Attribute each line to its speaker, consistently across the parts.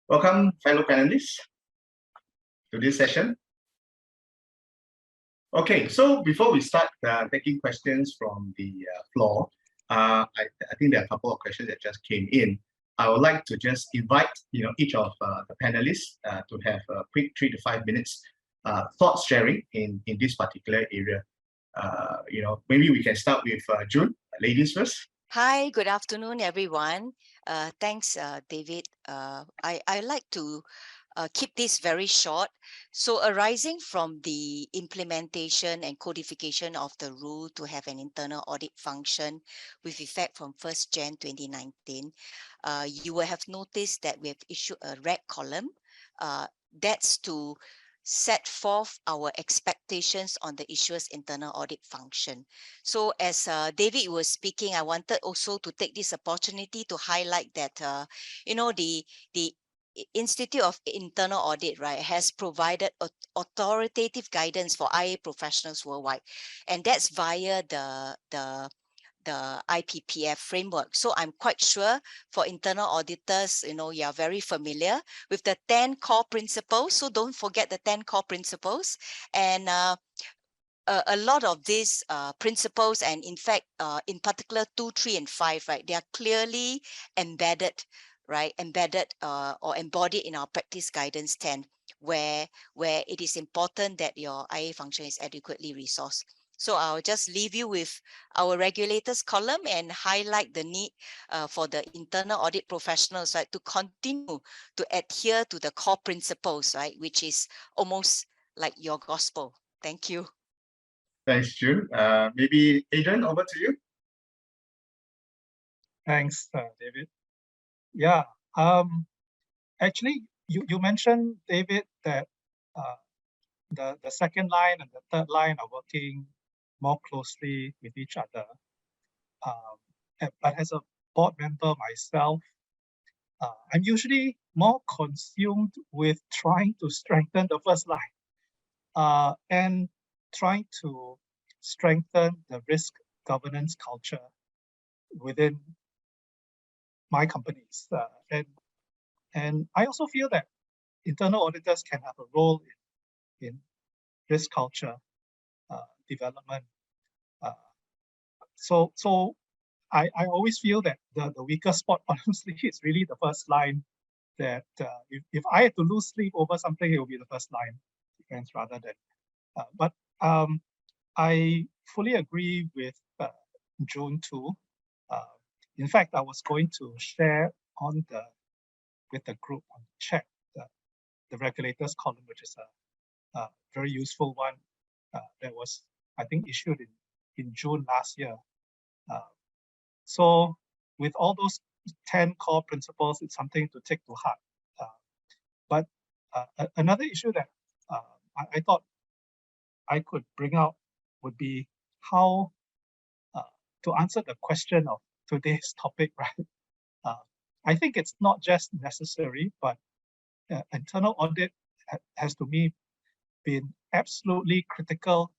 Speaker 1: Welcome, fellow panelists, to this session. Okay, so before we start taking questions from the floor, I think there are a couple of questions that just came in. I would like to just invite each of the panelists to have a quick 3 to 5 minutes thought sharing in this particular area. Maybe we can start with June, ladies first.
Speaker 2: Hi, good afternoon, everyone. Thanks, David. I like to keep this very short. So arising from the implementation and codification of the rule to have an internal audit function with effect from 1st Jan 2019, you will have noticed that we have issued a red column. That's to set forth our expectations on the issuer's internal audit function. So as David was speaking, I wanted also to take this opportunity to highlight that, the Institute of Internal Audit, right, has provided authoritative guidance for IA professionals worldwide, and that's via the IPPF framework. So I'm quite sure for internal auditors, you are very familiar with the 10 core principles. So don't forget the 10 core principles. And a lot of these principles, and in fact, in particular 2, 3, and 5, right, they are clearly embedded, right, or embodied in our practice guidance 10, where it is important that your IA function is adequately resourced. So I'll just leave you with our regulators column and highlight the need for the internal audit professionals, right, to continue to adhere to the core principles, right, which is almost like your gospel. Thank you.
Speaker 1: Thanks, June. Maybe Adrian, over to you.
Speaker 3: Thanks, David. Yeah, actually, you mentioned, David, that the second line and the third line are working more closely with each other. But as a board member myself, I'm usually more consumed with trying to strengthen the first line and trying to strengthen the risk governance culture within my companies. And I also feel that internal auditors can have a role in risk culture development. So I always feel that the weaker spot, honestly, is really the first line. That if I had to lose sleep over something, it will be the first line defense rather than. But I fully agree with June too. In fact, I was going to share with the group on the chat the regulators column, which is a very useful one that was, I think, issued in June last year. So with all those 10 core principles, it's something to take to heart. But another issue that I thought I could bring out would be how to answer the question of today's topic, right? I think it's not just necessary, but internal audit has, to me, been absolutely critical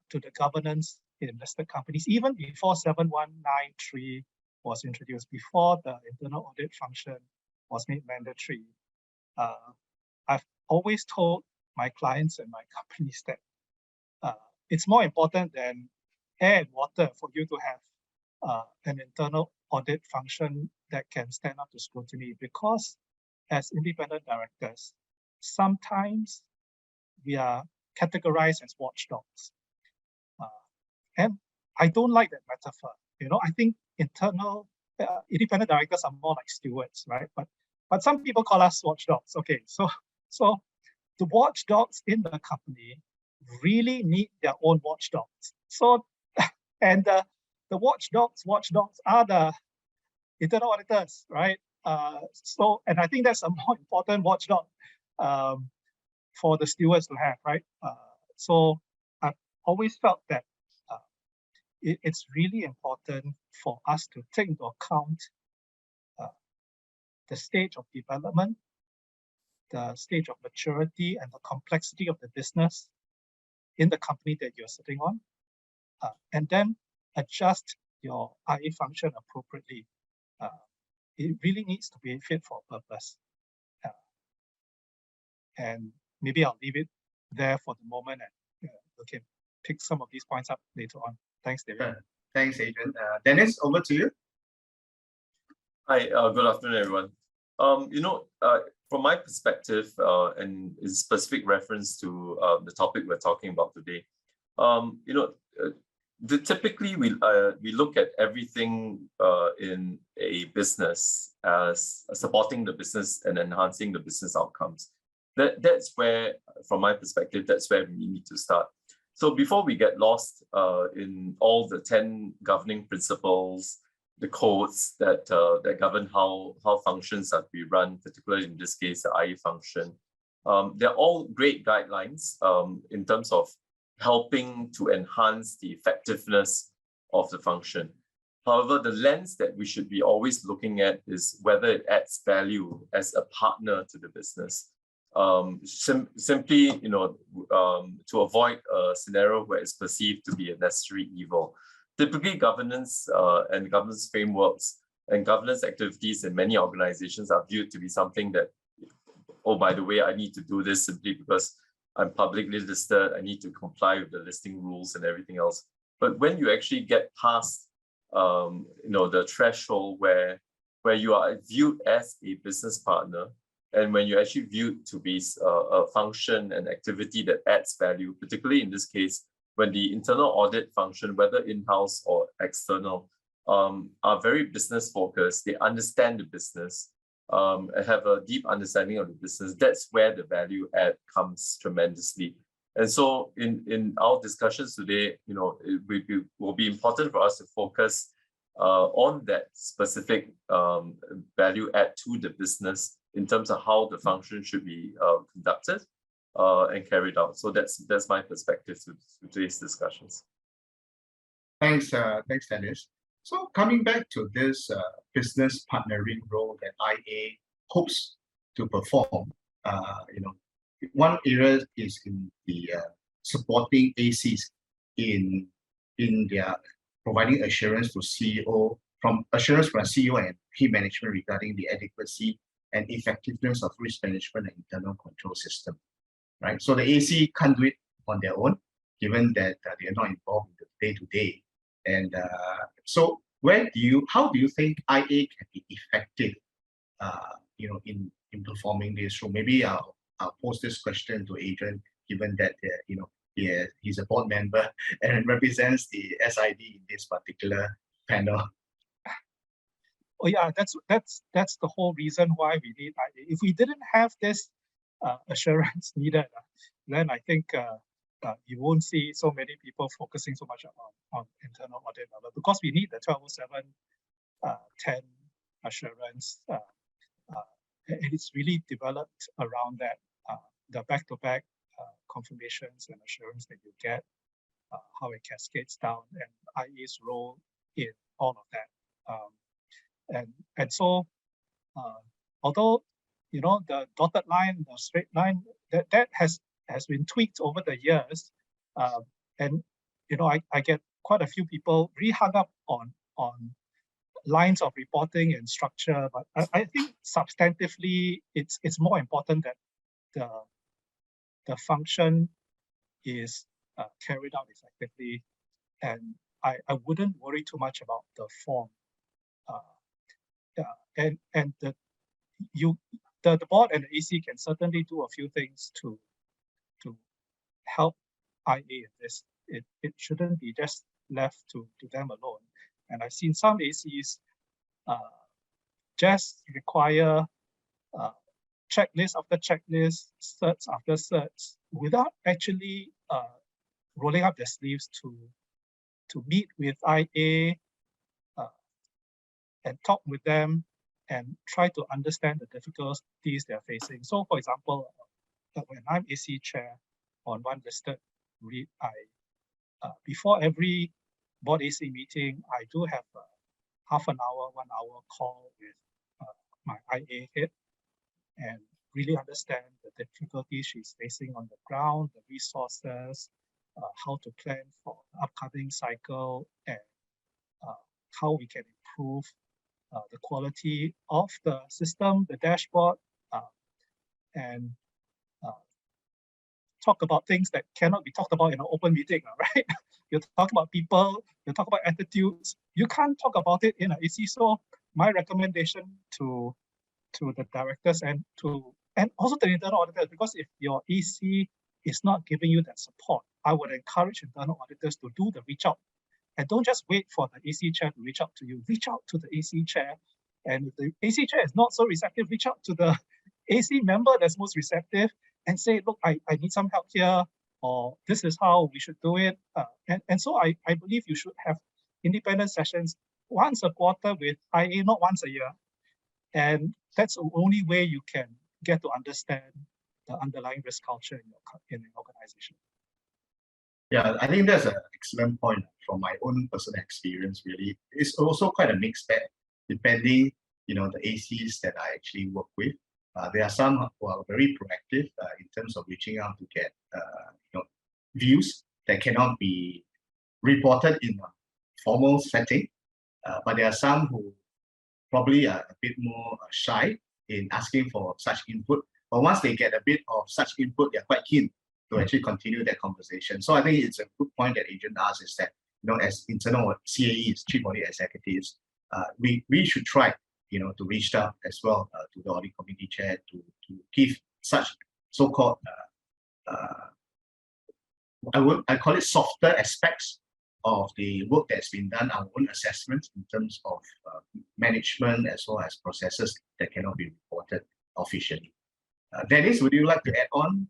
Speaker 3: to the governance in listed companies, even before 7193 was introduced, before the internal audit function was made mandatory. I've always told my clients and my companies that it's more important than air and water for you to have an internal audit function that can stand up to scrutiny, because as independent directors, sometimes we are categorized as watchdogs. And I don't like that metaphor. I think independent directors are more like stewards, right? But some people call us watchdogs. Okay, so the watchdogs in the company really need their own watchdogs. So, and the watchdogs are the internal auditors, right? And I think that's a more important watchdog for the stewards to have, right? So I've always felt that it's really important for us to take into account the stage of development, the stage of maturity, and the complexity of the business in the company that you're sitting on, and then adjust your IA function appropriately. It really needs to be fit for purpose. And maybe I'll leave it there for the moment, and we can pick some of these points up later on. Thanks, David.
Speaker 1: Sure. Thanks, Adrian. Dennis, over to you.
Speaker 4: Hi, good afternoon, everyone. From my perspective, and in specific reference to the topic we're talking about today, typically we look at everything in a business as supporting the business and enhancing the business outcomes. That's where, from my perspective, that's where we need to start. So before we get lost in all the 10 governing principles, the codes that govern how functions are to be run, particularly in this case, the IE function, they're all great guidelines in terms of helping to enhance the effectiveness of the function. However, the lens that we should be always looking at is whether it adds value as a partner to the business. Simply, to avoid a scenario where it's perceived to be a necessary evil. Typically, governance and governance frameworks and governance activities in many organizations are viewed to be something that, oh, by the way, I need to do this simply because I'm publicly listed, I need to comply with the listing rules and everything else. But when you actually get past the threshold where you are viewed as a business partner, and when you actually viewed to be a function and activity that adds value, particularly in this case, when the internal audit function, whether in-house or external, are very business focused, they understand the business, and have a deep understanding of the business, that's where the value add comes tremendously. And so in our discussions today, it will be important for us to focus on that specific value add to the business in terms of how the function should be conducted and carried out. So that's my perspective to today's discussions.
Speaker 1: Thanks, Dennis. So coming back to this business partnering role that IA hopes to perform, one area is in the supporting ACs in their providing assurance to CEO from CEO and key management regarding the adequacy and effectiveness of risk management and internal control system. Right, so the AC can't do it on their own, given that they are not involved in the day-to-day. And so, how do you think IA can be effective, in performing this? So maybe I'll pose this question to Adrian, given that he's a board member and represents the SID in this particular panel.
Speaker 3: Oh yeah, that's the whole reason why we need IA. If we didn't have this assurance needed, then I think you won't see so many people focusing so much on internal audit, because we need the 1207 10 assurance, and it's really developed around that, the back-to-back confirmations and assurance that you get, how it cascades down, and IE's role in all of that. And so, although the dotted line, the straight line, that has been tweaked over the years, and I get quite a few people really hung up on lines of reporting and structure, but I think substantively it's more important that the function is carried out effectively, and I wouldn't worry too much about the form. And the board and the AC can certainly do a few things to help IA in this. It shouldn't be just left to them alone. And I've seen some ACs just require checklist after checklist, certs after certs, without actually rolling up their sleeves to meet with IA and talk with them and try to understand the difficulties they're facing. So, for example, when I'm AC chair on one listed REIT, before every board AC meeting, I do have a half an hour, 1 hour call with my IA head and really understand the difficulties she's facing on the ground, the resources, how to plan for the upcoming cycle, and how we can improve the quality of the system, the dashboard, and talk about things that cannot be talked about in an open meeting, right? You talk about people, you talk about attitudes. You can't talk about it in an AC. So my recommendation to the directors and also to the internal auditors, because if your AC is not giving you that support, I would encourage internal auditors to do the reach out. And don't just wait for the AC chair to reach out to you. Reach out to the AC chair. And if the AC chair is not so receptive, reach out to the AC member that's most receptive and say, look, I need some help here, or this is how we should do it. And so I believe you should have independent sessions once a quarter with IA, not once a year. And that's the only way you can get to understand the underlying risk culture in an organization.
Speaker 1: Yeah, I think that's an excellent point from my own personal experience, really. It's also quite a mixed bag, depending, the ACs that I actually work with. There are some who are very proactive in terms of reaching out to get, views that cannot be reported in a formal setting. But there are some who probably are a bit more shy in asking for such input. But once they get a bit of such input, they're quite keen to actually continue that conversation. So I think it's a good point that Adrian asked, is that, as internal CAEs, Chief Audit Executives, we should try, to reach out as well to the audit committee chair to give such so-called, I call it softer aspects of the work that's been done, our own assessments in terms of management as well as processes that cannot be reported officially. Dennis, would you like to add on,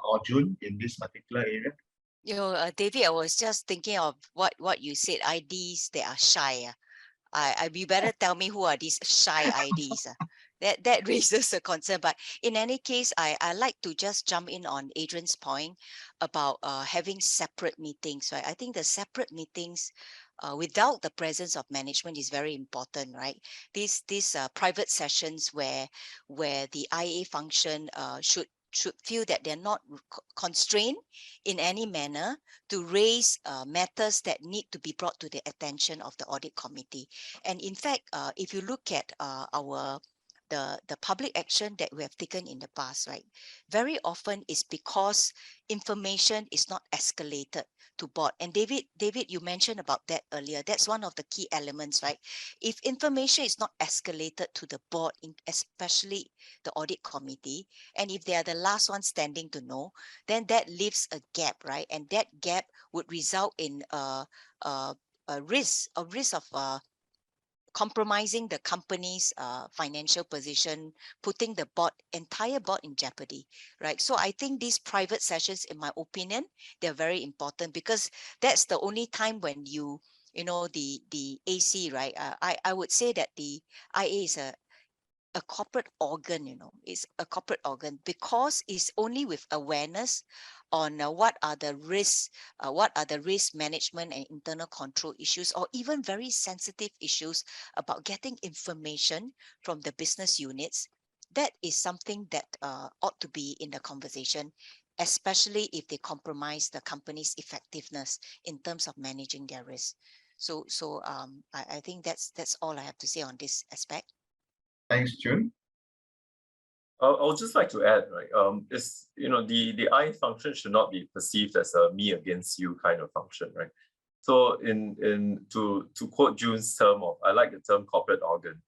Speaker 1: or June, in this particular area?
Speaker 2: David, I was just thinking of what you said, IDs, they are shy. You better tell me who are these shy IDs. That raises a concern. But in any case, I like to just jump in on Adrian's point about having separate meetings, right? I think the separate meetings without the presence of management is very important, right? These private sessions where the IA function should feel that they're not constrained in any manner to raise matters that need to be brought to the attention of the audit committee. And in fact, if you look at the public action that we have taken in the past, right, very often is because information is not escalated to board. And David, you mentioned about that earlier. That's one of the key elements, right? If information is not escalated to the board, especially the audit committee, and if they are the last one standing to know, then that leaves a gap, right? And that gap would result in a risk of compromising the company's financial position, putting the entire board in jeopardy, right? So I think these private sessions, in my opinion, they're very important, because that's the only time when the AC, right? I would say that the IA is a corporate organ, it's a corporate organ, because it's only with awareness on what are the risks, risk management and internal control issues, or even very sensitive issues about getting information from the business units. That is something that ought to be in the conversation, especially if they compromise the company's effectiveness in terms of managing their risk. So I think that's all I have to say on this aspect.
Speaker 1: Thanks, June.
Speaker 4: I would just like to add, right? The I function should not be perceived as a me against you kind of function, right? So to quote June's term of, I like the term corporate organ,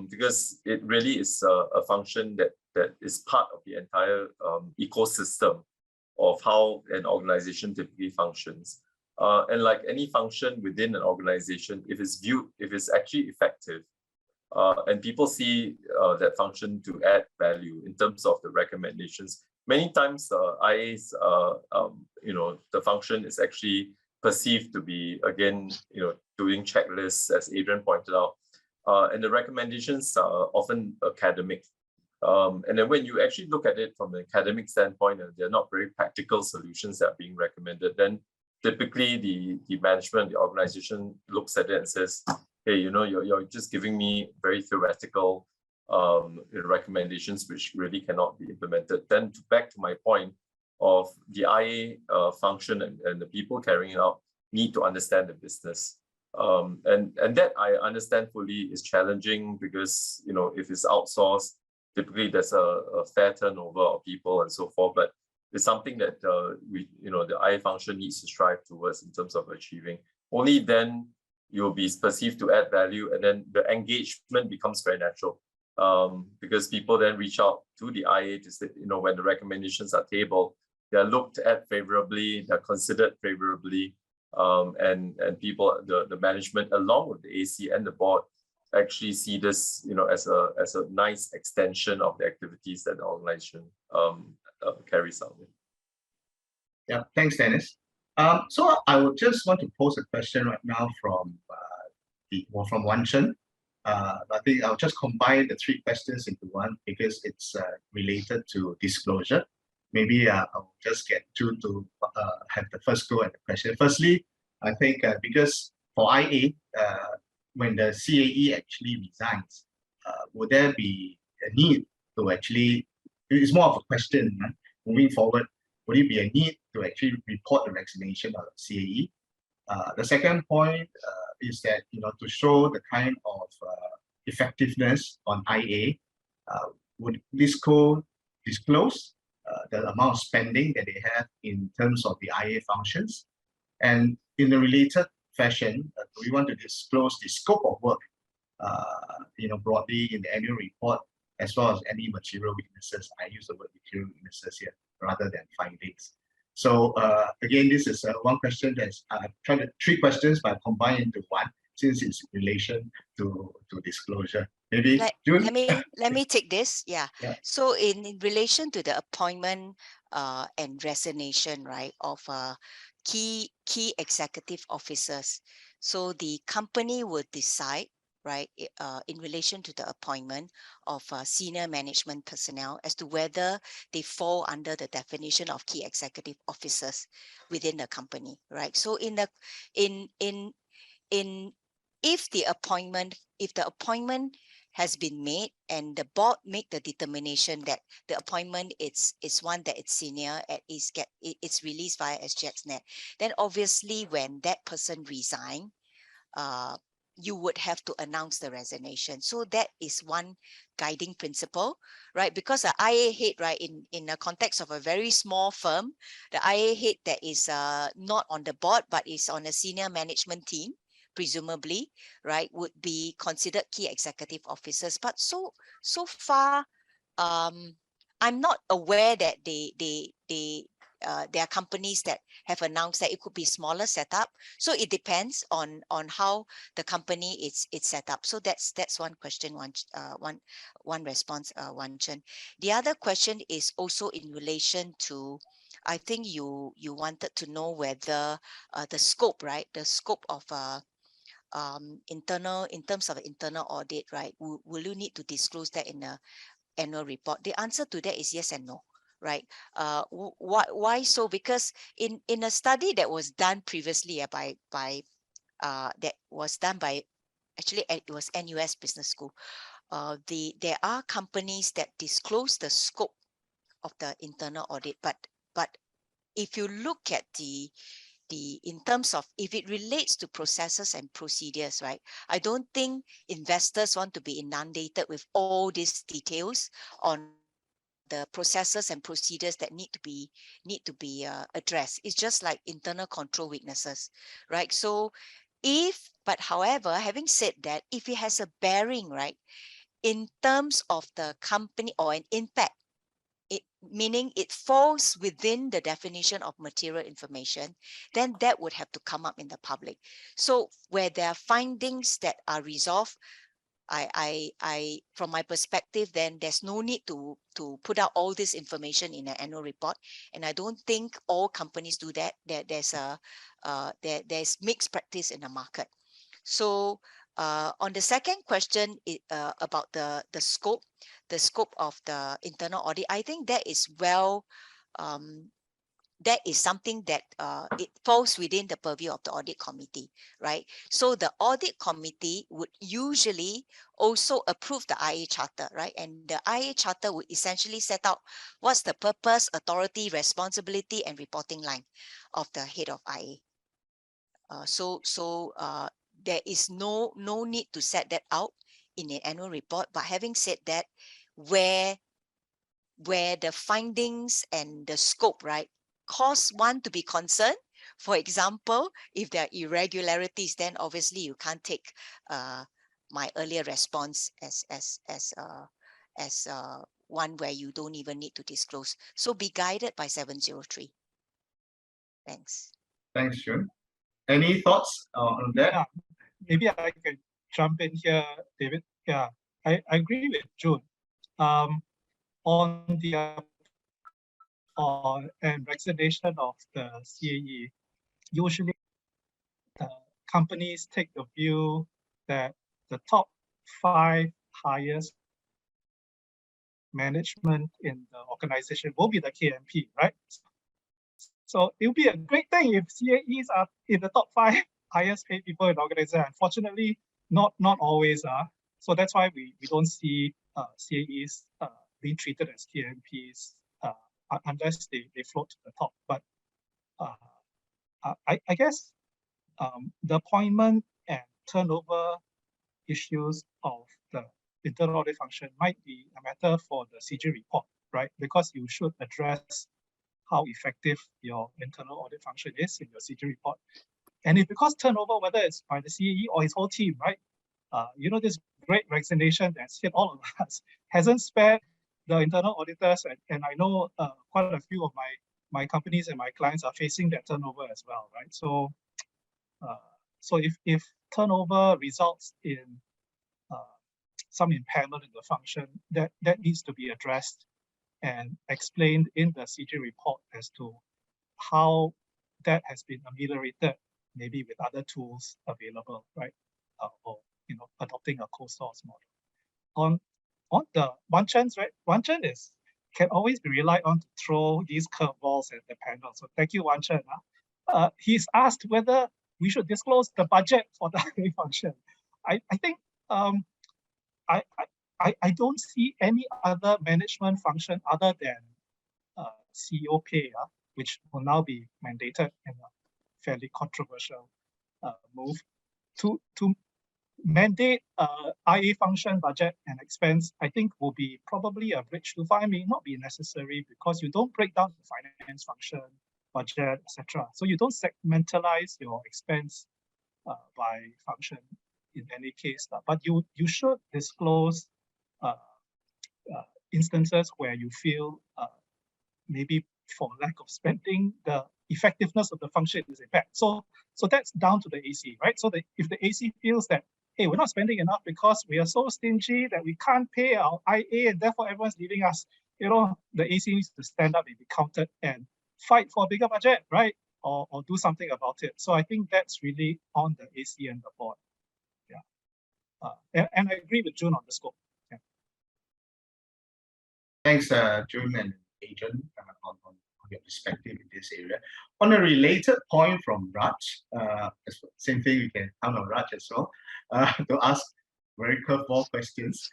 Speaker 4: because it really is a function that is part of the entire ecosystem of how an organization typically functions. And like any function within an organization, if it's actually effective, and people see that function to add value in terms of the recommendations. Many times, IAs, the function is actually perceived to be, again, doing checklists, as Adrian pointed out, and the recommendations are often academic. And then when you actually look at it from an academic standpoint, and they're not very practical solutions that are being recommended, then typically the management, the organization looks at it and says, hey, you're just giving me very theoretical recommendations which really cannot be implemented. Then back to my point of the IA function and the people carrying it out need to understand the business. And that I understand fully is challenging, because if it's outsourced, typically there's a fair turnover of people and so forth. But is something that the IA function needs to strive towards in terms of achieving. Only then you'll be perceived to add value, and then the engagement becomes very natural. Because people then reach out to the IA to say, when the recommendations are tabled, they're looked at favorably, they're considered favorably, and people, the management, along with the AC and the board, actually see this, as a nice extension of the activities that the organization carries out.
Speaker 1: Yeah, thanks, Dennis. So I would just want to pose a question right now from Wan Chen. I think I'll just combine the three questions into one because it's related to disclosure. Maybe I'll just get June to have the first go at the question. Firstly, I think because for IA, when the CAE actually resigns, would there be a need to actually, it's more of a question, right? Moving forward, would it be a need to actually report the resignation of CAE? The second point is that, to show the kind of effectiveness on IA, would Disco disclose the amount of spending that they have in terms of the IA functions? And in a related fashion, we want to disclose the scope of work, broadly in the annual report, as well as any material weaknesses. I use the word material weaknesses here rather than findings. So again, this is one question that's trying to three questions, but combined into one, since it's in relation to disclosure. Maybe June?
Speaker 2: Let me take this. Yeah. So in relation to the appointment and resignation, right, of key executive officers. So the company will decide, right, in relation to the appointment of senior management personnel as to whether they fall under the definition of key executive officers within the company, right? So if the appointment has been made and the board make the determination that the appointment is one that it's senior, it's released via SGXNet, then obviously when that person resign, you would have to announce the resignation. So that is one guiding principle, right? Because the IA head, right, in the context of a very small firm, the IA head that is not on the board but is on a senior management team, presumably, right, would be considered key executive officers. But so far, I'm not aware that there are companies that have announced that it could be smaller setup. So it depends on how the company is set up. So that's one question, one response, Wan Chen. The other question is also in relation to, I think you wanted to know whether the scope, right, the scope of in terms of internal audit, right, will you need to disclose that in the annual report? The answer to that is yes and no, right? Why so? Because in a study that was done previously actually it was NUS Business School. There are companies that disclose the scope of the internal audit, but if you look at in terms of if it relates to processes and procedures, right, I don't think investors want to be inundated with all these details on the processes and procedures that need to be addressed. It's just like internal control weaknesses, right? So however, having said that, if it has a bearing, right, in terms of the company or an impact, meaning it falls within the definition of material information, then that would have to come up in the public. So where there are findings that are resolved, I from my perspective, then there's no need to put out all this information in an annual report. And I don't think all companies do that. There's mixed practice in the market. So on the second question about the scope of the internal audit, I think that is that is something that it falls within the purview of the audit committee, right? So the audit committee would usually also approve the IA charter, right? And the IA charter would essentially set out what's the purpose, authority, responsibility, and reporting line of the head of IA. There is no need to set that out in an annual report. But having said that, where where the findings and the scope, right, cause one to be concerned. For example, if there are irregularities, then obviously you can't take my earlier response as one where you don't even need to disclose. So be guided by 703. Thanks.
Speaker 1: Thanks, June. Any thoughts on that?
Speaker 3: Yeah, maybe I can jump in here, David. Yeah, I agree with June. On the and vaccination of the CAE, usually the companies take the view that the top 5 highest management in the organization will be the KMP, right? So it would be a great thing if CAEs are in the top 5 highest paid people in the organization. Unfortunately, not always are. So that's why we don't see CAEs being treated as KMPs unless they float to the top. But I guess the appointment and turnover issues of the internal audit function might be a matter for the CG report, right? Because you should address how effective your internal audit function is in your CG report. And if because turnover, whether it's by the CAE or his whole team, right? This great resignation that's hit all of us hasn't spared the internal auditors, and I know quite a few of my companies and my clients are facing that turnover as well, right? So, if turnover results in some impairment in the function, that needs to be addressed and explained in the CG report as to how that has been ameliorated, maybe with other tools available, right? Or adopting a co-source model. On the Wan Chen's, right? Wan Chen can always be relied on to throw these curveballs at the panel. So thank you, Wan Chen. He's asked whether we should disclose the budget for the IA function. I think I don't see any other management function other than CEO pay, which will now be mandated in a fairly controversial move to mandate IA function budget and expense. I think will be probably a bridge too far. It may not be necessary because you don't break down the finance function, budget, etc. So you don't segmentalize your expense by function in any case, but you should disclose instances where you feel maybe for lack of spending, the effectiveness of the function is impaired. So that's down to the AC, right? So if the AC feels that, hey, we're not spending enough because we are so stingy that we can't pay our IA and therefore everyone's leaving us, the AC needs to stand up and be counted and fight for a bigger budget, right? Or do something about it. So I think that's really on the AC and the board. Yeah. And I agree with June on the scope. Yeah.
Speaker 1: Thanks, June and Adrian, on your perspective in this area. On a related point from Raj, same thing, we can count on Raj as well, to ask very curveball questions.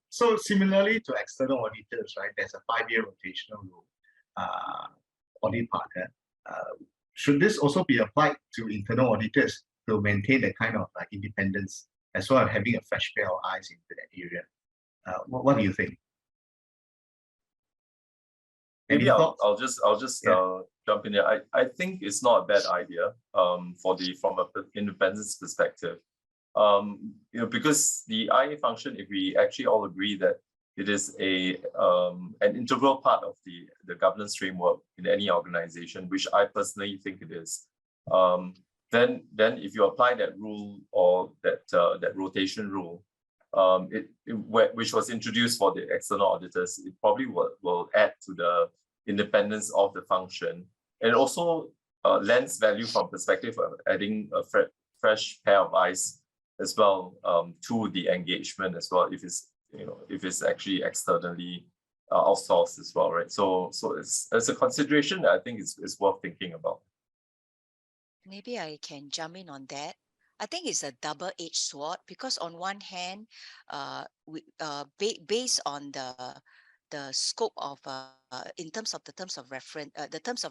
Speaker 1: So similarly to external auditors, right, there's a 5-year rotational rule, audit partner. Should this also be applied to internal auditors to maintain that kind of independence, as well as having a fresh pair of eyes into that area? What do you think?
Speaker 4: Maybe I'll just jump in here. I think it's not a bad idea from an independence perspective. Because the IA function, if we actually all agree that it is an integral part of the governance framework in any organization, which I personally think it is, then if you apply that rule or that rotation rule, which was introduced for the external auditors, it probably will add to the independence of the function, and also lends value from perspective of adding a fresh pair of eyes as well to the engagement as well, if it's actually externally outsourced as well, right? So it's a consideration that I think is worth thinking about.
Speaker 2: Maybe I can jump in on that. I think it's a double-edged sword, because on one hand, based on the scope of in terms of the terms of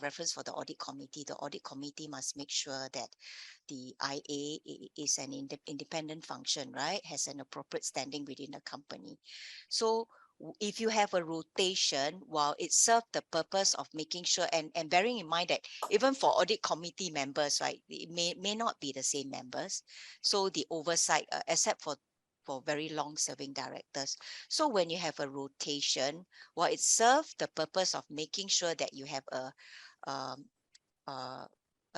Speaker 2: reference for the audit committee must make sure that the IA is an independent function, right? Has an appropriate standing within the company. So if you have a rotation, while it serves the purpose of making sure, and bearing in mind that even for audit committee members, right, it may not be the same members. So the oversight, except for very long serving directors. So when you have a rotation, while it serves the purpose of making sure that you have a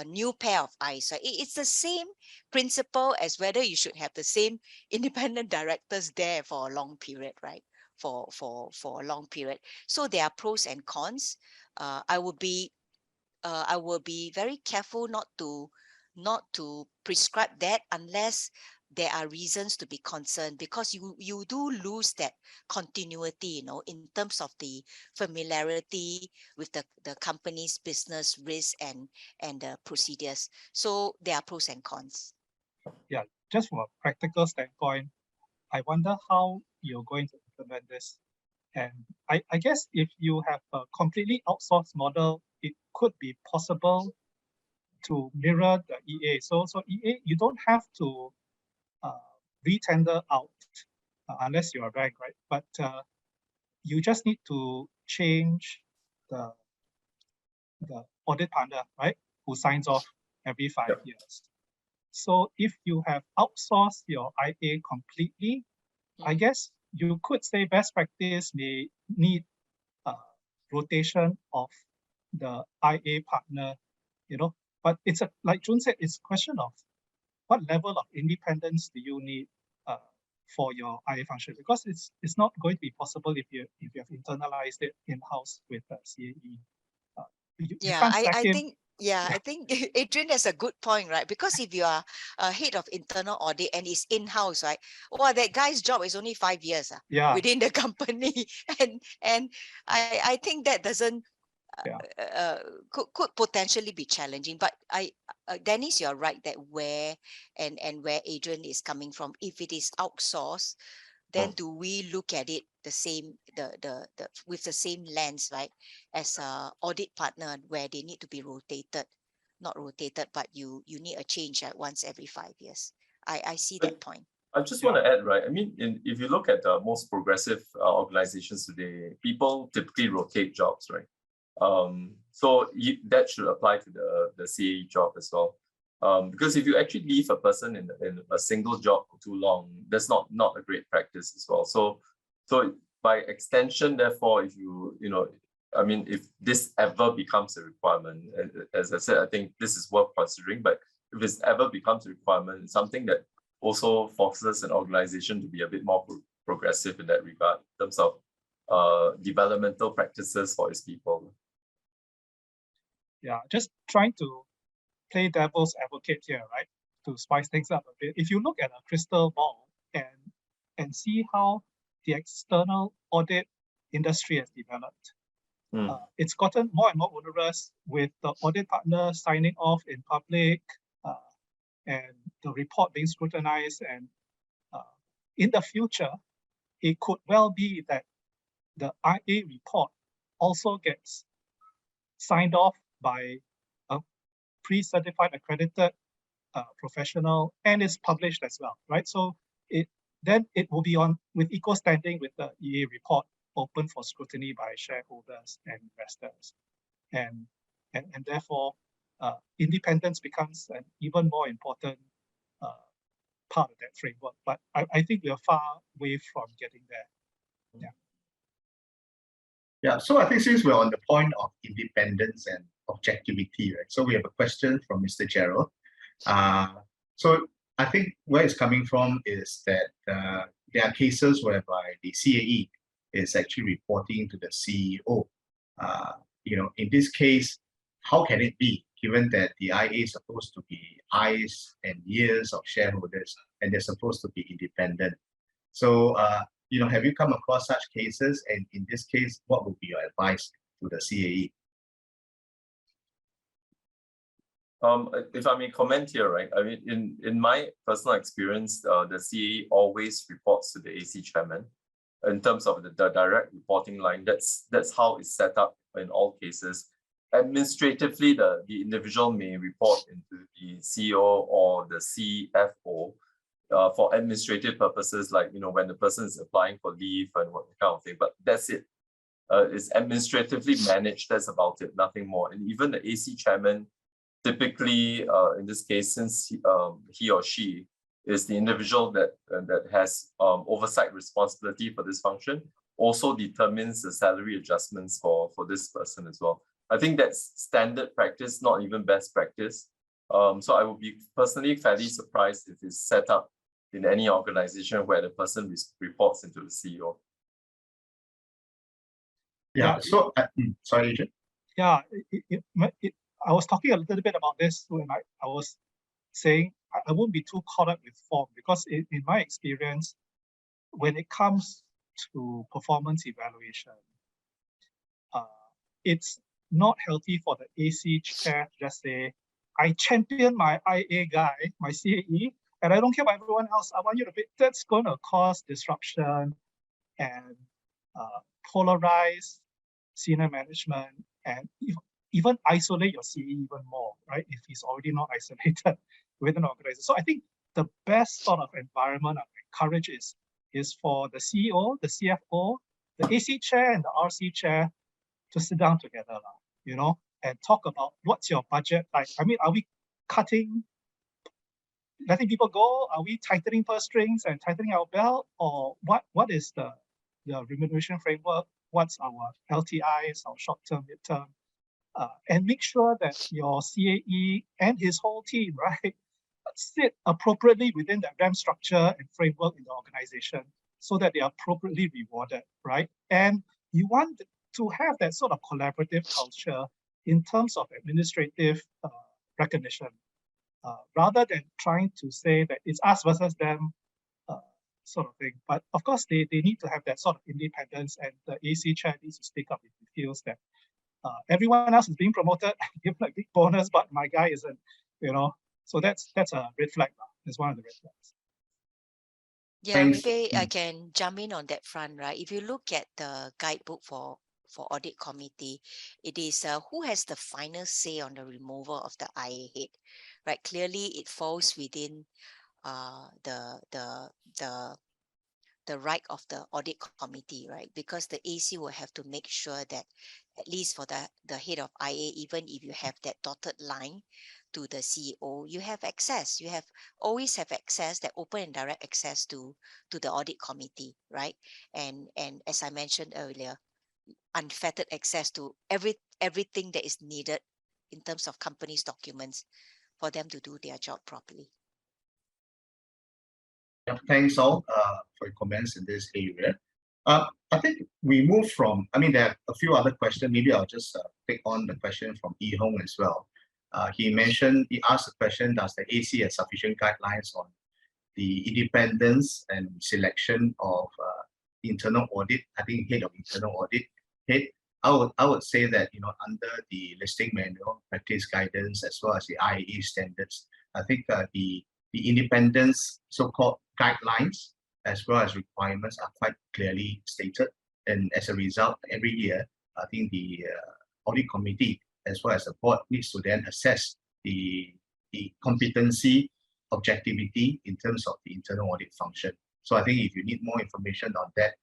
Speaker 2: new pair of eyes, right? It's the same principle as whether you should have the same independent directors there for a long period, right? For a long period. So there are pros and cons. I will be very careful not to prescribe that unless there are reasons to be concerned, because you do lose that continuity, in terms of the familiarity with the company's business risk and the procedures. So there are pros and cons.
Speaker 3: Yeah, just from a practical standpoint, I wonder how you're going to implement this. And I guess if you have a completely outsourced model, it could be possible to mirror the EA. So EA, you don't have to retender out unless you're a bank, right? But you just need to change the audit partner, right? Who signs off every 5 years. So if you have outsourced your IA completely, I guess you could say best practice may need rotation of the IA partner, but it's like Jun said, it's a question of what level of independence do you need for your IA function, because it's not going to be possible if you have internalized it in-house with CAE.
Speaker 2: I think Adrian has a good point, right? Because if you are a head of internal audit and it's in-house, right? Well, that guy's job is only 5 years within the company, and I think that doesn't could potentially be challenging. But Dennis, you're right that where Adrian is coming from, if it is outsourced, then do we look at it the same, with the same lens, right, as a audit partner, where they need to be not rotated, but you need a change at once every 5 years. I see that point.
Speaker 4: I just want to add, right? I mean, if you look at the most progressive organizations today, people typically rotate jobs, right? That should apply to the CAE job as well. Because if you actually leave a person in a single job for too long, that's not a great practice as well. So by extension, therefore, if if this ever becomes a requirement, as I said, I think this is worth considering. But if this ever becomes a requirement, it's something that also forces an organization to be a bit more progressive in that regard, in terms of developmental practices for its people.
Speaker 3: Yeah, just trying to play devil's advocate here, right? To spice things up a bit. If you look at a crystal ball and see how the external audit industry has developed, it's gotten more and more onerous with the audit partner signing off in public and the report being scrutinized. And in the future, it could well be that the IA report also gets signed off by a pre-certified accredited professional and is published as well, right? So then it will be on with equal standing with the EA report, open for scrutiny by shareholders and investors, and therefore independence becomes an even more important part of that framework. But I think we are far away from getting there.
Speaker 1: Yeah, so I think since we're on the point of independence and objectivity, right? So we have a question from Mr. Gerald. So I think where it's coming from is that there are cases whereby the CAE is actually reporting to the CEO. In this case, how can it be, given that the IA is supposed to be eyes and ears of shareholders, and they're supposed to be independent? So, have you come across such cases? And in this case, what would be your advice to the CAE?
Speaker 4: If I may comment here, right? I mean, in my personal experience, the CAE always reports to the AC chairman. In terms of the direct reporting line, that's how it's set up in all cases. Administratively, the individual may report into the CEO or the CFO for administrative purposes, like when the person is applying for leave and what kind of thing. But that's it. It's administratively managed. That's about it. Nothing more. And even the AC chairman, typically, in this case, since he or she is the individual that has oversight responsibility for this function, also determines the salary adjustments for this person as well. I think that's standard practice, not even best practice. So I would be personally fairly surprised if it's set up in any organization where the person reports into the CEO.
Speaker 1: Yeah. So, sorry, Adrian.
Speaker 3: Yeah, I was talking a little bit about this when I was saying I won't be too caught up with form, because in my experience, when it comes to performance evaluation, it's not healthy for the AC chair to just say, I champion my IA guy, my CAE, and I don't care about everyone else. I want you to be. That's going to cause disruption and polarize senior management, and even isolate your CE even more, right? If he's already not isolated within an organization. So I think the best sort of environment I encourage is for the CEO, the CFO, the AC chair and the RC chair to sit down together, and talk about what's your budget like. I mean, are we cutting, letting people go? Are we tightening purse strings and tightening our belt? Or what is the remuneration framework? What's our LTIs, our short-term, mid-term? And make sure that your CAE and his whole team, right, sit appropriately within that RAM structure and framework in the organization so that they are appropriately rewarded, right? And you want to have that sort of collaborative culture in terms of administrative recognition, rather than trying to say that it's us versus them sort of thing. But of course, they need to have that sort of independence, and the AC chair needs to speak up if he feels that everyone else is being promoted, give a big bonus, but my guy isn't, So that's a red flag. It's one of the red flags.
Speaker 2: Yeah,
Speaker 1: Thanks.
Speaker 2: maybe I can jump in on that front, right? If you look at the guidebook for audit committee, it is who has the final say on the removal of the IA head, right? Clearly, it falls within the right of the audit committee, right? Because the AC will have to make sure that at least for the head of IA, even if you have that dotted line to the CEO, you have access. You always have access, that open and direct access to the audit committee, right? And as I mentioned earlier, unfettered access to everything that is needed in terms of company's documents for them to do their job properly.
Speaker 1: Yeah, thanks all for your comments in this area. I think we move from, there are a few other questions. Maybe I'll just take on the question from Yi Hong as well. He asked the question, does the AC have sufficient guidelines on the independence and selection of internal audit? I think head of internal audit. I would say that, under the listing manual, practice guidance, as well as the IAE standards, I think the independence so-called guidelines as well as requirements are quite clearly stated. And as a result, every year, I think the audit committee as well as the board needs to then assess the competency, objectivity in terms of the internal audit function. So I think if you need more information on that,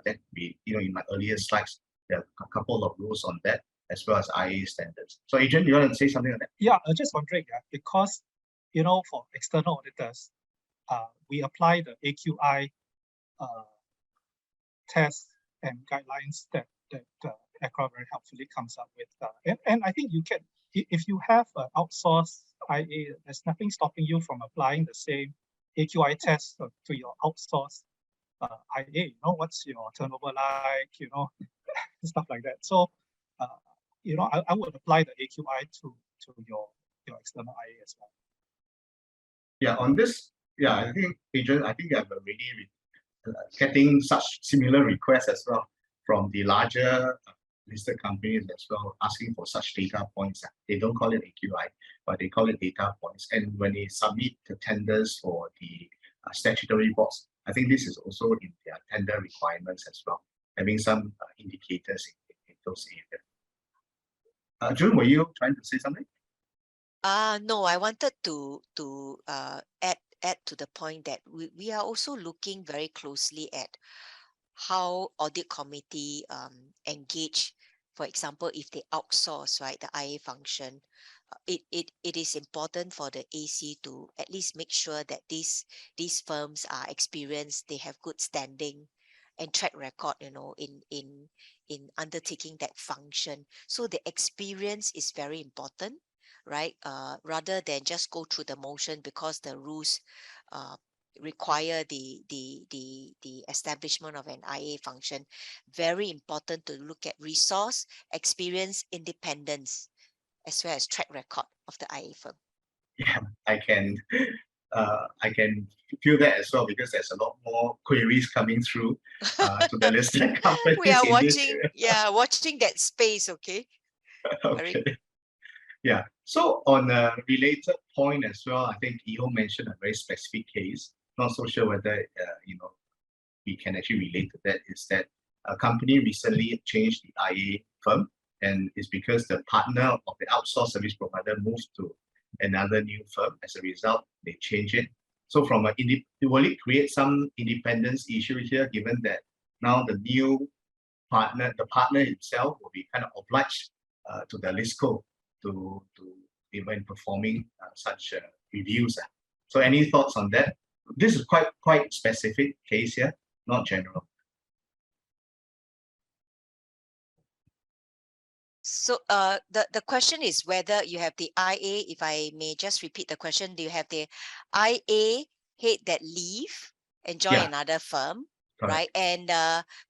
Speaker 1: that we, in my earlier slides, there are a couple of rules on that as well as IA standards. So Adrian, you want to say something on that?
Speaker 3: Yeah, I'm just wondering, because for external auditors, we apply the AQI tests and guidelines that ACRA very helpfully comes up with. And I think you can, if you have an outsourced IA, there's nothing stopping you from applying the same AQI test to your outsourced IA. What's your turnover like, stuff like that. So, I would apply the AQI to your external IA as well.
Speaker 1: Yeah, on this, I think, Adrian, I'm already getting such similar requests as well from the larger listed companies as well, asking for such data points. They don't call it AQI, but they call it data points. And when they submit the tenders for the statutory boards, I think this is also in their tender requirements as well, having some indicators in those areas. June, were you trying to say something?
Speaker 2: No, I wanted to add add to the point that we are also looking very closely at how audit committee engage. For example, if they outsource, right, the IA function, it is important for the AC to at least make sure that these firms are experienced, they have good standing and track record, you know, in undertaking that function. So the experience is very important, right? Rather than just go through the motion because the rules require the establishment of an IA function. Very important to look at resource, experience, independence, as well as track record of the IA firm.
Speaker 1: Yeah, I can feel that as well, because there's a lot more queries coming through to the listed companies.
Speaker 2: We are
Speaker 1: in this
Speaker 2: watching,
Speaker 1: area.
Speaker 2: yeah, watching that space. Okay.
Speaker 1: Okay. Yeah. So on a related point as well, I think Iho mentioned a very specific case. Not so sure whether we can actually relate to that. Is that a company recently changed the IA firm, and it's because the partner of the outsourced service provider moved to another new firm. As a result, they change it. So from it will it create some independence issue here, given that now the new partner, the partner himself, will be kind of obliged to the LISCO to even performing such reviews. So any thoughts on that? This is quite specific case here, not general.
Speaker 2: So the question is whether you have the IA, if I may just repeat the question, do you have the IA head that leave and join another firm,
Speaker 1: Correct.
Speaker 2: right? And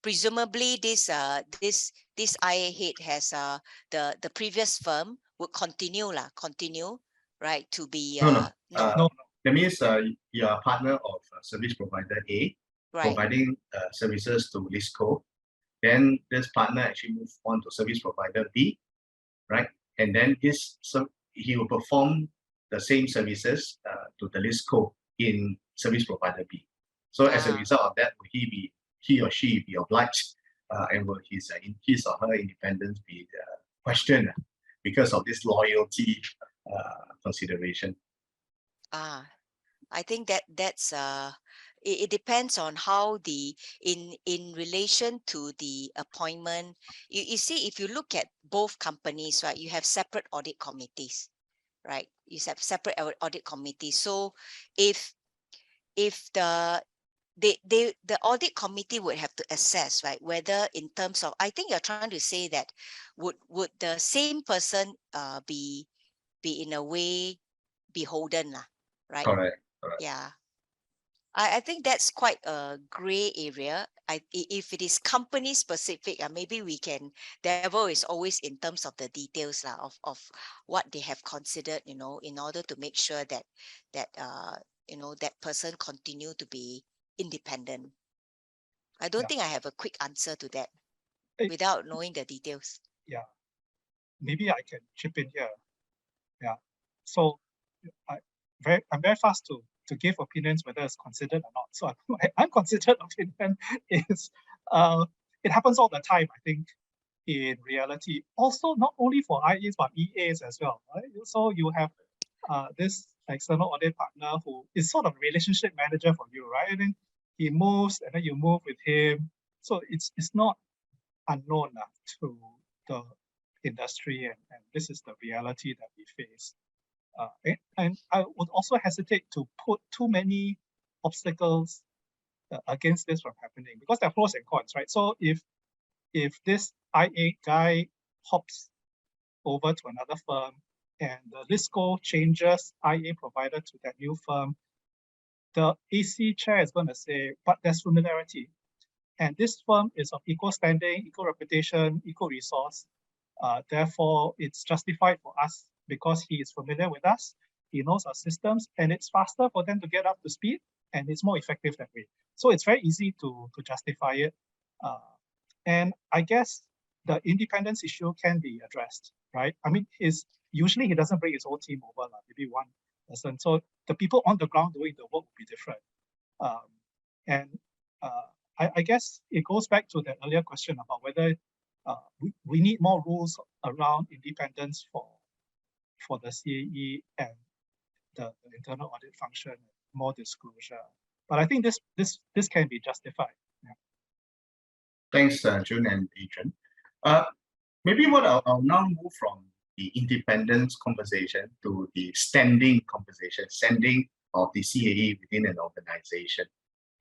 Speaker 2: presumably this IA head has the previous firm would continue, right, to be
Speaker 1: No.
Speaker 3: No.
Speaker 1: That means you are a partner of service provider A,
Speaker 2: right.
Speaker 1: providing services to LISCO. Then this partner actually moves on to service provider B, right? And then he will perform the same services to the LISCO in service provider B. So as a result of that, will he or she be obliged, and will his or her independence be questioned because of this loyalty consideration?
Speaker 2: I think that's it depends on how in relation to the appointment. You see, if you look at both companies, right, you have separate audit committees, right? You have separate audit committees. So if the audit committee would have to assess, right, whether in terms of, I think you're trying to say that would the same person be in a way beholden, right?
Speaker 1: Correct.
Speaker 2: Yeah. I think that's quite a gray area. If it is company specific, maybe we can, devil is always in terms of the details of what they have considered, you know, in order to make sure that you know, that person continue to be independent. I don't think I have a quick answer to that without knowing the details.
Speaker 3: Yeah, maybe I can chip in here. Yeah, so I'm very fast to give opinions whether it's considered or not. So unconsidered opinion is it happens all the time, I think, in reality. Also, not only for IAs but EAs as well, right? So you have this external audit partner who is sort of a relationship manager for you, right? And then he moves, and then you move with him. So it's not unknown to the industry, and this is the reality that we face. And I would also hesitate to put too many obstacles against this from happening, because there are pros and cons, right? So if this IA guy hops over to another firm and the LISCO changes IA provider to that new firm, the AC chair is going to say, but there's familiarity. And this firm is of equal standing, equal reputation, equal resource. Therefore, it's justified for us because he is familiar with us, he knows our systems, and it's faster for them to get up to speed, and it's more effective that way. So it's very easy to justify it. And I guess the independence issue can be addressed, right? I mean, usually he doesn't bring his whole team over, maybe one person. So the people on the ground doing the work will be different. I guess it goes back to the earlier question about whether we need more rules around independence for the CAE and the internal audit function, more disclosure. But I think this can be justified. Yeah.
Speaker 1: Thanks, Jun and Adrian. Maybe what I'll now move from the independence conversation to the standing conversation, standing of the CAE within an organization,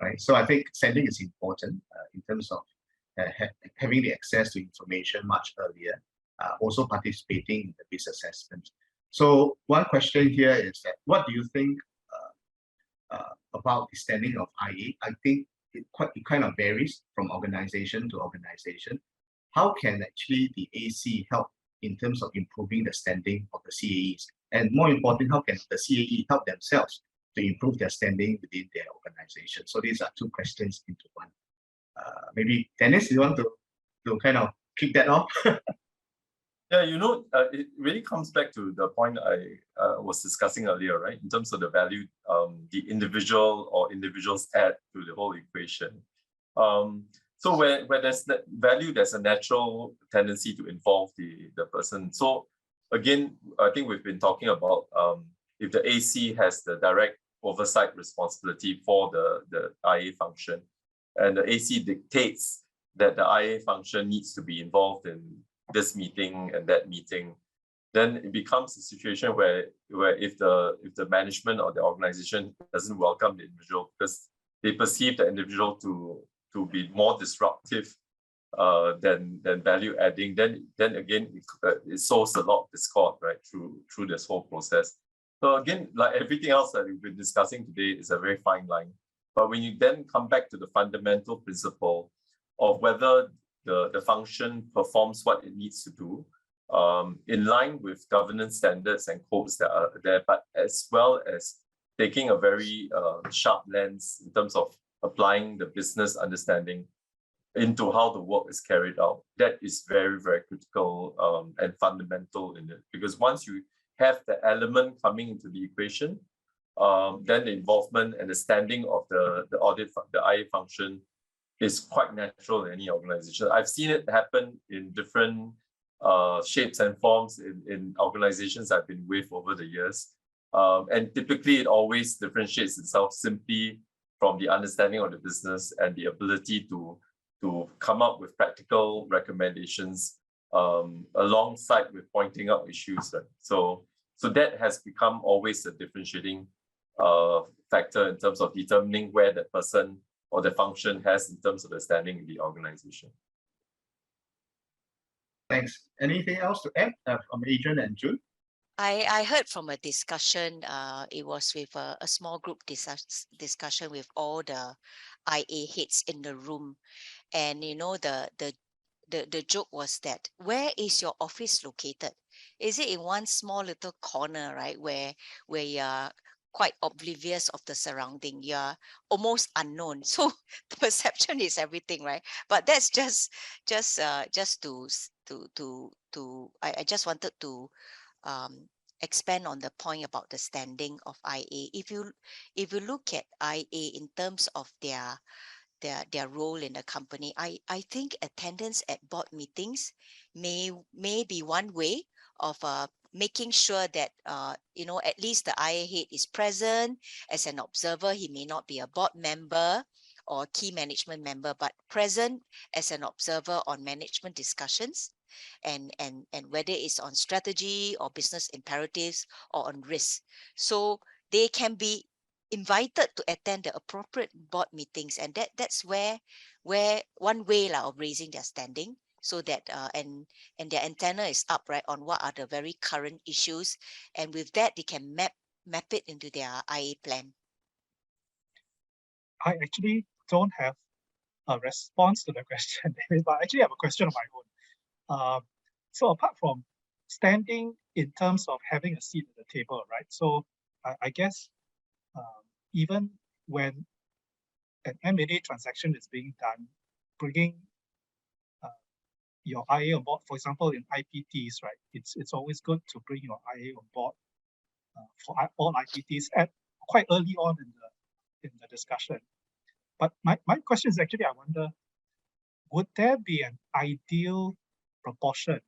Speaker 1: right? So I think standing is important in terms of having the access to information much earlier, also participating in the risk assessment. So one question here is that what do you think about the standing of IA? I think it kind of varies from organization to organization. How can actually the AC help in terms of improving the standing of the CAEs? And more important, how can the CAE help themselves to improve their standing within their organization? So these are two questions into one. Maybe Dennis, you want to kind of kick that off?
Speaker 4: Yeah, it really comes back to the point I was discussing earlier, right? In terms of the value the individual or individuals add to the whole equation. So where there's value, there's a natural tendency to involve the person. So again, I think we've been talking about if the AC has the direct oversight responsibility for the IA function, and the AC dictates that the IA function needs to be involved in this meeting and that meeting, then it becomes a situation where if the management or the organization doesn't welcome the individual because they perceive the individual to be more disruptive than value adding, then again it sows a lot of discord, right, through this whole process. So again, like everything else that we've been discussing today, is a very fine line. But when you then come back to the fundamental principle of whether the function performs what it needs to do, in line with governance standards and codes that are there, but as well as taking a very sharp lens in terms of applying the business understanding into how the work is carried out. That is very, very critical and fundamental in it. Because once you have the element coming into the equation, then the involvement and the standing of the audit, the IA function is quite natural in any organization. I've seen it happen in different shapes and forms in organizations I've been with over the years. And typically it always differentiates itself simply from the understanding of the business and the ability to come up with practical recommendations alongside with pointing out issues. Right? So that has become always a differentiating factor in terms of determining where the person or the function has in terms of the standing in the organization.
Speaker 1: Thanks. Anything else to add from Adrian and June?
Speaker 2: I heard from a discussion, it was with a small group discussion with all the IA heads in the room. And the joke was that, where is your office located? Is it in one small little corner, right, where you are quite oblivious of the surrounding, you're almost unknown? So the perception is everything, right? But that's just I just wanted to expand on the point about the standing of IA. If you look at IA in terms of their role in the company, I think attendance at board meetings may be one way of making sure that at least the IA head is present as an observer. He may not be a board member or key management member, but present as an observer on management discussions, and whether it's on strategy or business imperatives or on risk. So they can be invited to attend the appropriate board meetings, and that's where one way of raising their standing, so that and their antenna is up, right, on what are the very current issues, and with that they can map it into their IA plan.
Speaker 3: I actually don't have a response to the question, David, but I actually have a question of my own. So apart from standing in terms of having a seat at the table, right? So I guess even when an M&A transaction is being done, bringing your IA on board, for example, in IPTs, right? It's always good to bring your IA on board for all IPTs at quite early on in the discussion. But my question is actually, I wonder, would there be an ideal proportion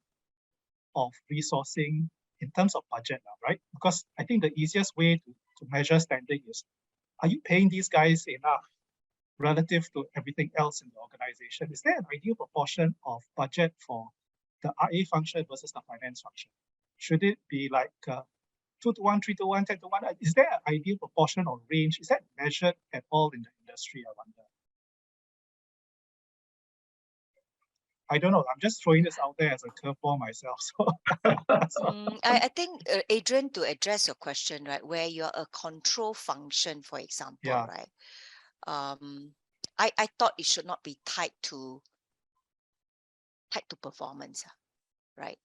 Speaker 3: of resourcing in terms of budget now, right? Because I think the easiest way to measure standing is are you paying these guys enough relative to everything else in the organization? Is there an ideal proportion of budget for the RA function versus the finance function? Should it be like 2-to-1, 3-to-1, 10-to-1? Is there an ideal proportion or range? Is that measured at all in the industry, I wonder? I don't know. I'm just throwing this out there as a curveball myself. So,
Speaker 2: I think, Adrian, to address your question, right, where you're a control function, for example,
Speaker 3: Yeah.
Speaker 2: right? I thought it should not be tied to performance, right?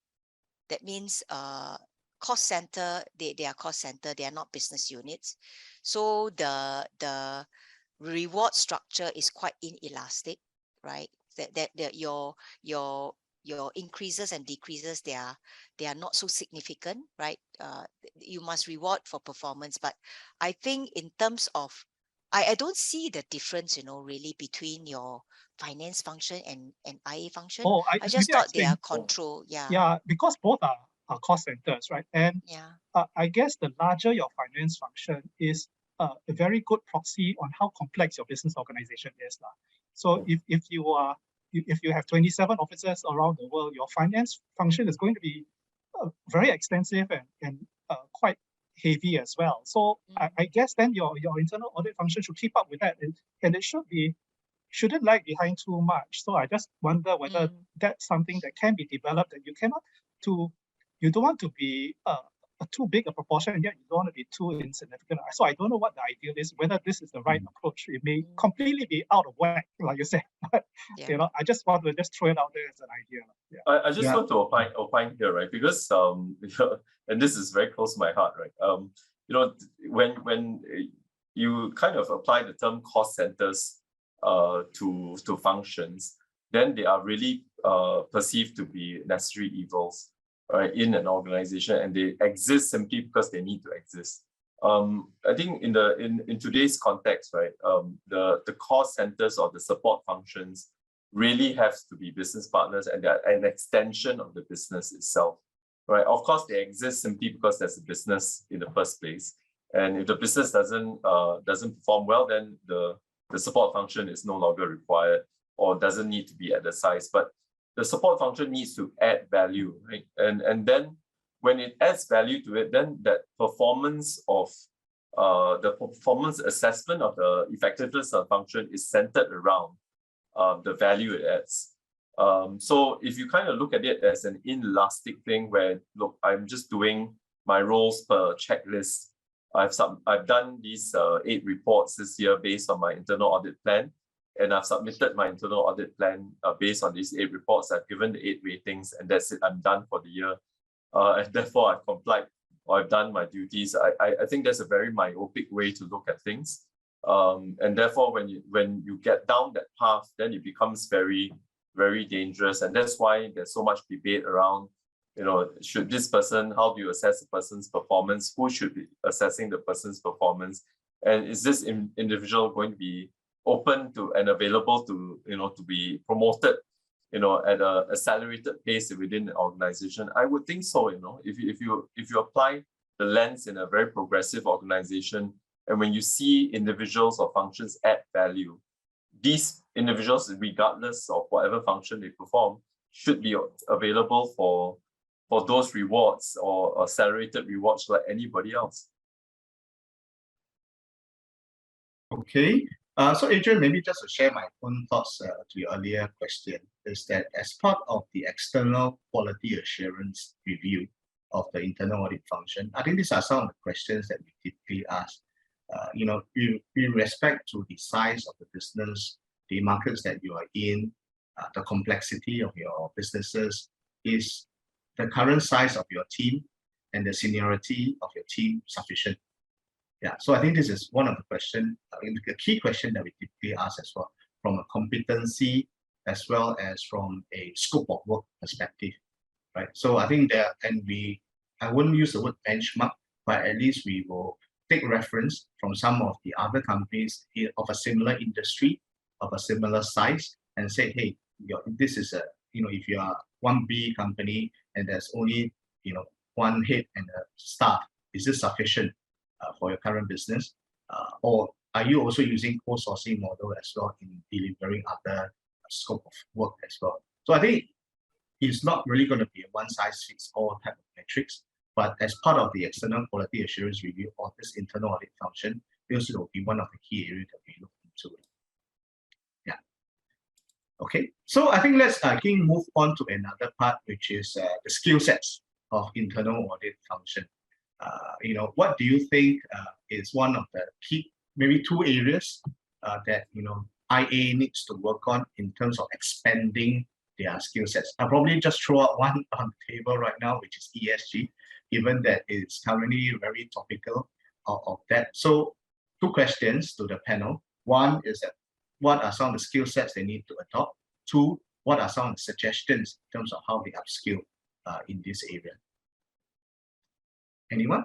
Speaker 2: That means cost center, they are cost center, they are not business units. So the reward structure is quite inelastic, right? That your increases and decreases, they are not so significant, right? You must reward for performance, but I think in terms of, I don't see the difference, really, between your finance function and IA function.
Speaker 3: oh,
Speaker 2: I just
Speaker 3: maybe
Speaker 2: thought they are
Speaker 3: explain.
Speaker 2: control. Yeah.
Speaker 3: Yeah, because both are cost centers, right? And
Speaker 2: Yeah.
Speaker 3: I guess the larger your finance function is a very good proxy on how complex your business organization is. So if you have 27 offices around the world, your finance function is going to be very extensive and quite heavy as well. So I guess then your internal audit function should keep up with that, and it shouldn't lag behind too much. So I just wonder whether that's something that can be developed, that you don't want to be too big a proportion, and yet you don't want to be too insignificant. So I don't know what the ideal is, whether this is the right approach. It may completely be out of whack, like you said. But I just want to throw it out there as an idea. Yeah.
Speaker 4: I just want to opine here, right? Because and this is very close to my heart, right? When you kind of apply the term cost centers to functions, then they are really perceived to be necessary evils, right, in an organization, and they exist simply because they need to exist. I think in today's context, right, the cost centers or the support functions really have to be business partners, and they're an extension of the business itself, right? Of course, they exist simply because there's a business in the first place, and if the business doesn't perform well, then the support function is no longer required or doesn't need to be at the size. But the support function needs to add value, right? And then when it adds value to it, then that performance of the performance assessment of the effectiveness of function is centered around the value it adds. So if you kind of look at it as an inelastic thing where, look, I'm just doing my roles per checklist. I've done these 8 reports this year based on my internal audit plan, and I've submitted my internal audit plan based on these 8 reports. I've given the 8 ratings, and that's it. I'm done for the year, and therefore I've complied or I've done my duties. I think that's a very myopic way to look at things, and therefore when you get down that path, then it becomes very, very dangerous, and that's why there's so much debate around. Should this person, how do you assess a person's performance? Who should be assessing the person's performance? And is this individual going to be open to and available to, to be promoted, at a accelerated pace within the organization? I would think so, if you apply the lens in a very progressive organization, and when you see individuals or functions add value, these individuals, regardless of whatever function they perform, should be available for those rewards or accelerated rewards like anybody else.
Speaker 1: Okay. So Adrian, maybe just to share my own thoughts to your earlier question, is that as part of the external quality assurance review of the internal audit function, I think these are some of the questions that we typically ask. In respect to the size of the business, the markets that you are in, the complexity of your businesses, is the current size of your team and the seniority of your team sufficient? Yeah, so I think this is one of the questions, the key question that we typically ask as well, from a competency as well as from a scope of work perspective, right? So I think that, I wouldn't use the word benchmark, but at least we will take reference from some of the other companies of a similar industry, of a similar size, and say, hey, this is if you are 1B company and there's only 1 head and a staff, is this sufficient for your current business? Or Are you also using co-sourcing model as well in delivering other scope of work as well? So I think it's not really going to be a one-size-fits-all type of metrics, but as part of the external quality assurance review of this internal audit function, this will be one of the key areas that we look into. Yeah. Okay, so I think let's move on to another part, which is the skill sets of internal audit function. What do you think is one of the key, maybe two areas that IA needs to work on in terms of expanding their skill sets? I'll probably just throw out one on the table right now, which is ESG, given that it's currently very topical of that. So 2 questions to the panel. One is that what are some of the skill sets they need to adopt? 2, what are some of the suggestions in terms of how they upskill in this area? Anyone?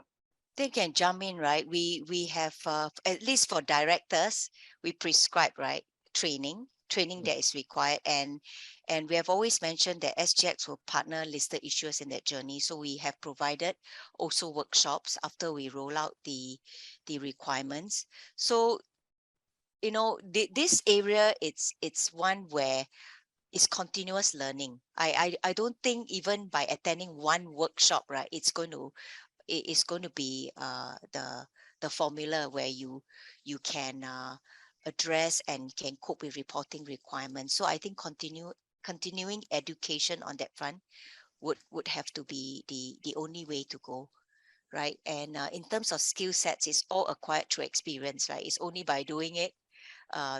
Speaker 2: They can jump in, right? We have, at least for directors, we prescribe, right, training that is required, and we have always mentioned that SGX will partner listed issuers in that journey. So we have provided also workshops after we roll out the requirements. So this area, it's one where it's continuous learning. I don't think even by attending one workshop, right, it's going to be the formula where you can address and can cope with reporting requirements. So I think continuing education on that front would have to be the only way to go, right? And in terms of skill sets, it's all acquired through experience, right? It's only by doing it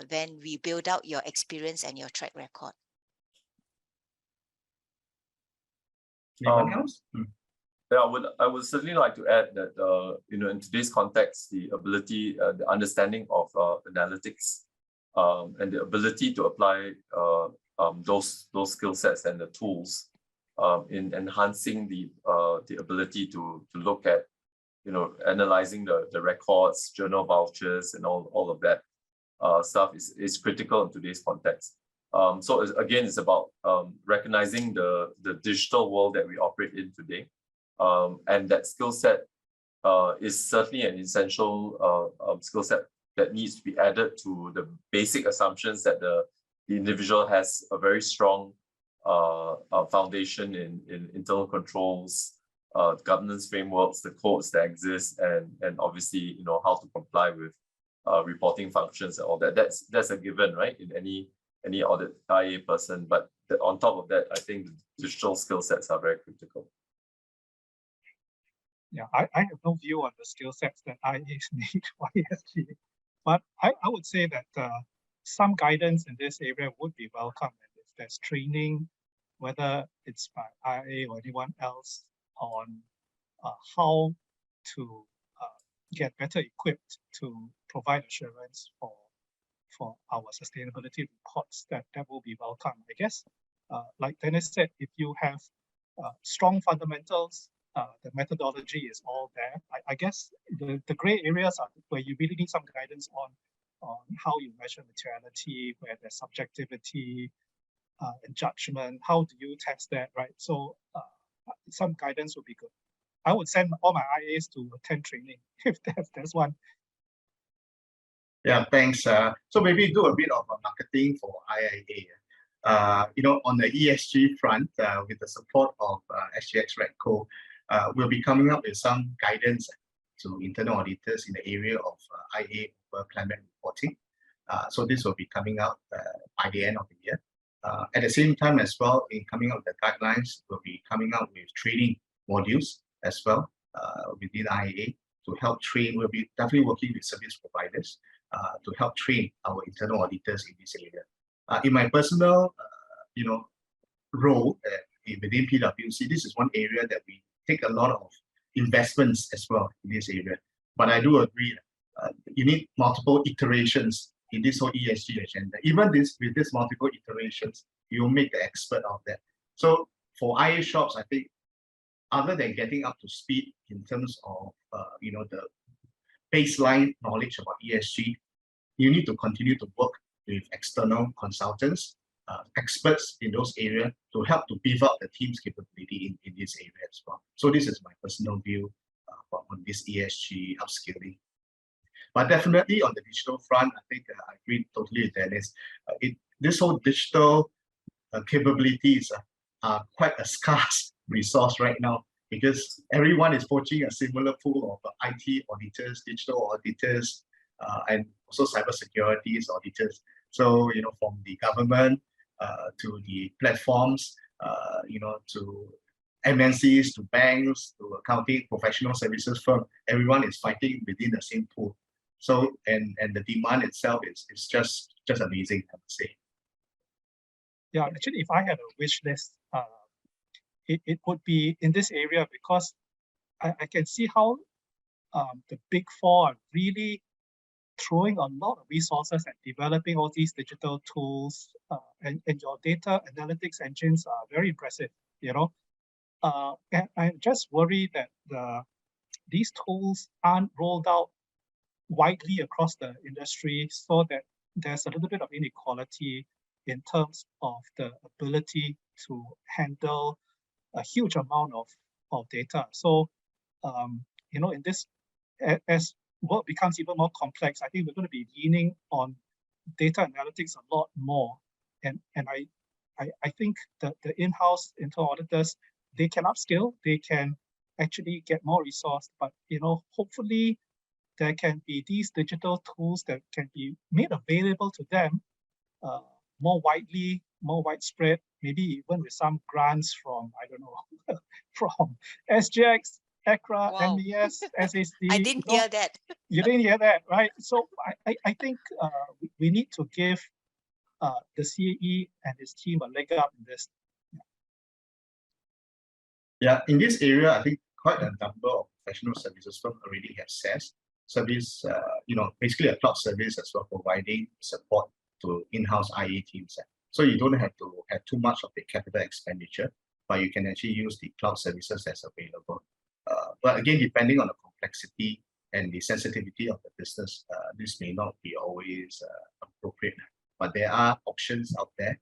Speaker 2: then we build out your experience and your track record.
Speaker 1: Anyone else?
Speaker 4: Yeah, I would certainly like to add that in today's context, the ability, the understanding of analytics, and the ability to apply those skill sets and the tools in enhancing the ability to look at analyzing the records, journal vouchers, and all of that stuff is critical in today's context. So again, it's about recognizing the digital world that we operate in today. And that skill set is certainly an essential skill set that needs to be added to the basic assumptions that the individual has a very strong foundation in internal controls, governance frameworks, the codes that exist, and obviously how to comply with reporting functions and all that. That's a given, right, in any audit IA person. But on top of that, I think the digital skill sets are very critical.
Speaker 3: Yeah, I have no view on the skill sets that IAs need for ESG, but I would say that some guidance in this area would be welcome. And if there's training, whether it's by IA or anyone else, on how to get better equipped to provide assurance for our sustainability reports, that will be welcome. I guess, like Dennis said, if you have strong fundamentals, the methodology is all there. I guess the gray areas are where you really need some guidance on how you measure materiality, where there's subjectivity and judgment. How do you test that, right? So some guidance would be good. I would send all my IAs to attend training if there's one.
Speaker 1: Yeah, thanks. So maybe do a bit of marketing for IIA. On the ESG front, with the support of SGX RegCo, we'll be coming up with some guidance to internal auditors in the area of IA over climate reporting. So this will be coming out by the end of the year. At the same time as well, in coming up with the guidelines, we'll be coming up with training modules as well within IA to help train. We'll be definitely working with service providers to help train our internal auditors in this area. In my personal, role within PwC, this is one area that we take a lot of investments as well in this area. But I do agree, you need multiple iterations in this whole ESG agenda. Even with this multiple iterations, you'll make the expert of that. So for IA shops, I think, other than getting up to speed in terms of the baseline knowledge about ESG, you need to continue to work with external consultants, experts in those areas to help to beef up the team's capability in this area as well. So this is my personal view on this ESG upskilling. But definitely on the digital front, I think I agree totally with Dennis. This whole digital capabilities are quite a scarce resource right now, because everyone is poaching a similar pool of IT auditors, digital auditors, and also cybersecurity auditors. So, from the government to the platforms, to MNCs, to banks, to accounting professional services firm, everyone is fighting within the same pool. So, and the demand itself is just amazing, I would say.
Speaker 3: Yeah, actually, if I had a wish list, it would be in this area, because I can see how the Big Four are really throwing a lot of resources at developing all these digital tools, and your data analytics engines are very impressive, and I'm just worried that these tools aren't rolled out widely across the industry, so that there's a little bit of inequality in terms of the ability to handle a huge amount of data. So, in this, as work becomes even more complex, I think we're going to be leaning on data analytics a lot more. And I think that the in-house internal auditors, they can upskill, they can actually get more resource, but hopefully there can be these digital tools that can be made available to them more widely, more widespread, maybe even with some grants from, I don't know, from SGX, ECRA,
Speaker 2: Wow.
Speaker 3: MES, SASD.
Speaker 2: I didn't hear that.
Speaker 3: You didn't hear that, right? So I think we need to give the CAE and his team a leg up in this.
Speaker 1: Yeah, in this area, I think quite a number of professional services firms already have SIAS service, basically a cloud service as well, providing support to in-house IA teams. So you don't have to have too much of the capital expenditure, but you can actually use the cloud services that's available. But again, depending on the complexity and the sensitivity of the business, this may not be always appropriate. But there are options out there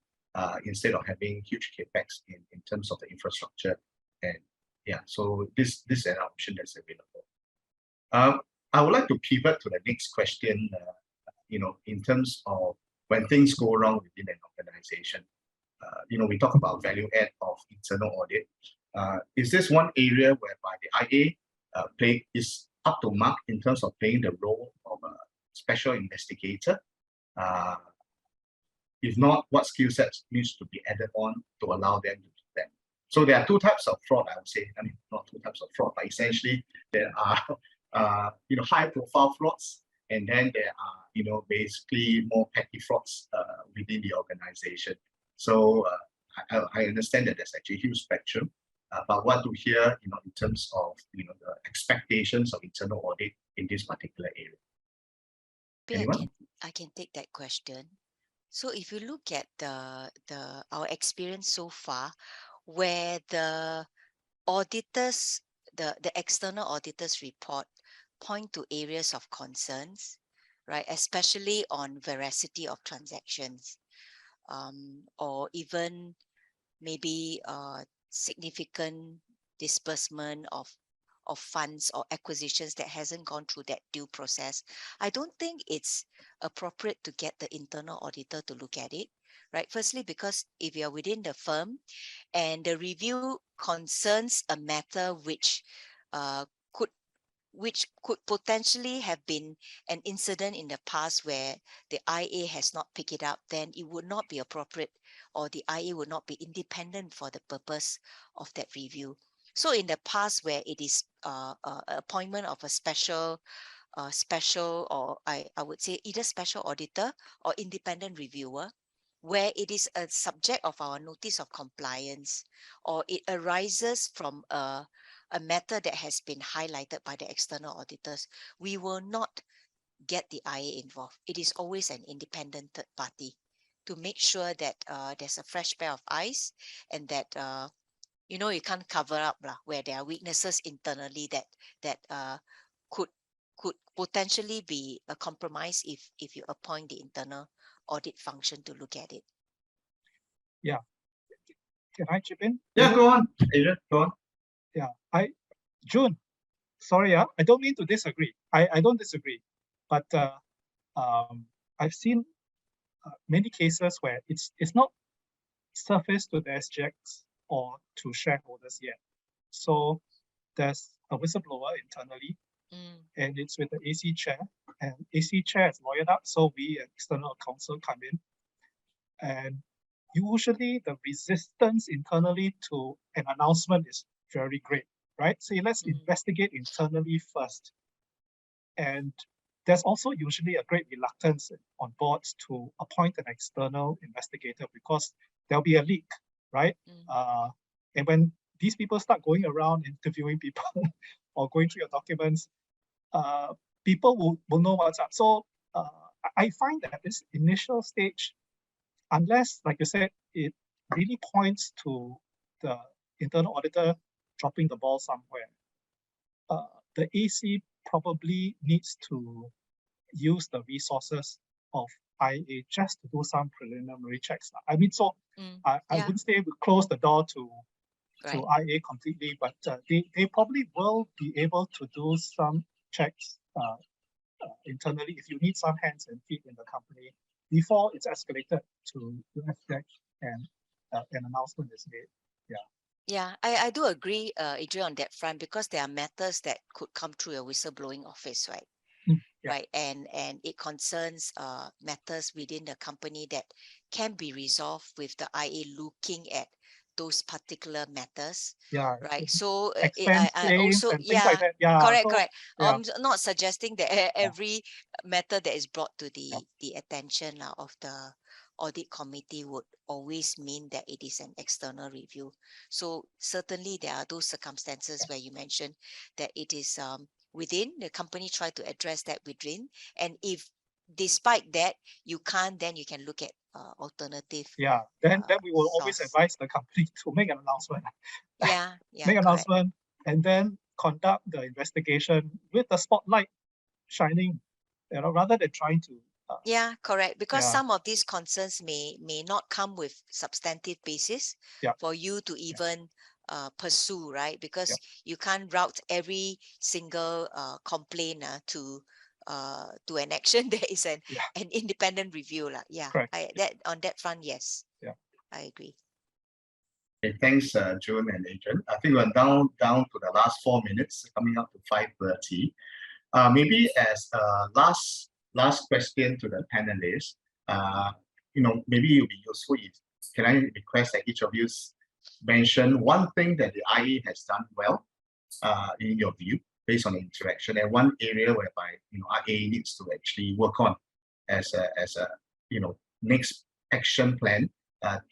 Speaker 1: instead of having huge capex in terms of the infrastructure. And yeah, so this is an option that's available. I would like to pivot to the next question, in terms of when things go wrong within an organization. We talk about value add of internal audit. Is this one area whereby the IA is up to mark in terms of playing the role of a special investigator? If not, what skill sets needs to be added on to allow them to do that? So there are two types of fraud, I would say. I mean, not two types of fraud, but essentially there are high-profile frauds, and then there are basically more petty frauds within the organization. So I understand that there's actually a huge spectrum, but what to hear in terms of the expectations of internal audit in this particular area.
Speaker 2: I can take that question. So if you look at our experience so far, where the auditors, the external auditors report point to areas of concerns, right, especially on veracity of transactions, or even maybe significant disbursement of funds or acquisitions that hasn't gone through that due process. I don't think it's appropriate to get the internal auditor to look at it, right? Firstly, because if you're within the firm and the review concerns a matter which could potentially have been an incident in the past where the IA has not picked it up, then it would not be appropriate, or the IA would not be independent for the purpose of that review. So in the past, where it is appointment of a special, or I would say either special auditor or independent reviewer, where it is a subject of our notice of compliance, or it arises from a matter that has been highlighted by the external auditors, we will not get the IA involved. It is always an independent third party to make sure that there's a fresh pair of eyes, and that you can't cover up where there are weaknesses internally that could potentially be a compromise if you appoint the internal audit function to look at it.
Speaker 3: Yeah. Can I chip in?
Speaker 1: Yeah, go on, Adrian, go on.
Speaker 3: Yeah, June, sorry, I don't mean to disagree. I don't disagree. But I've seen many cases where it's not surfaced to the SGX or to shareholders yet. So there's a whistleblower internally, and it's with the AC chair, and AC chair is lawyered up, so we external counsel come in, and usually the resistance internally to an announcement is very great, right? So let's investigate internally first. And there's also usually a great reluctance on boards to appoint an external investigator because there'll be a leak, right? And when these people start going around interviewing people or going through your documents, people will know what's up. So I find that this initial stage, unless, like you said, it really points to the internal auditor dropping the ball somewhere, the AC probably needs to use the resources of IA just to do some preliminary checks. I mean, so I wouldn't say we close the door to IA completely, but they probably will be able to do some checks internally if you need some hands and feet in the company before it's escalated to SGX and an announcement is made.
Speaker 2: Yeah, I do agree, Adrian, on that front, because there are matters that could come through a whistleblowing office, right? Right, and it concerns matters within the company that can be resolved with the IA looking at those particular matters. Right. So I also
Speaker 3: like that.
Speaker 2: Correct. Not suggesting that every matter that is brought to the attention of the audit committee would always mean that it is an external review. So certainly there are those circumstances where you mentioned that it is within the company, try to address that within, and if despite that you can't, then you can look at alternative.
Speaker 3: Then we will always advise the company to make an announcement. Make an announcement and then conduct the investigation with the spotlight shining, rather than trying to.
Speaker 2: Correct. Because some of these concerns may not come with substantive basis for you to even pursue, right? Because you can't route every single complaint to an action. There is an independent review. On that front, yes. I agree.
Speaker 1: Okay, thanks, June and Adrian. I think we're down to the last 4 minutes, coming up to 5:30. Maybe as a last question to the panelists, maybe it would be useful if, can I request that each of you mention one thing that the IA has done well, in your view, based on the interaction, and one area whereby IA needs to actually work on as a next action plan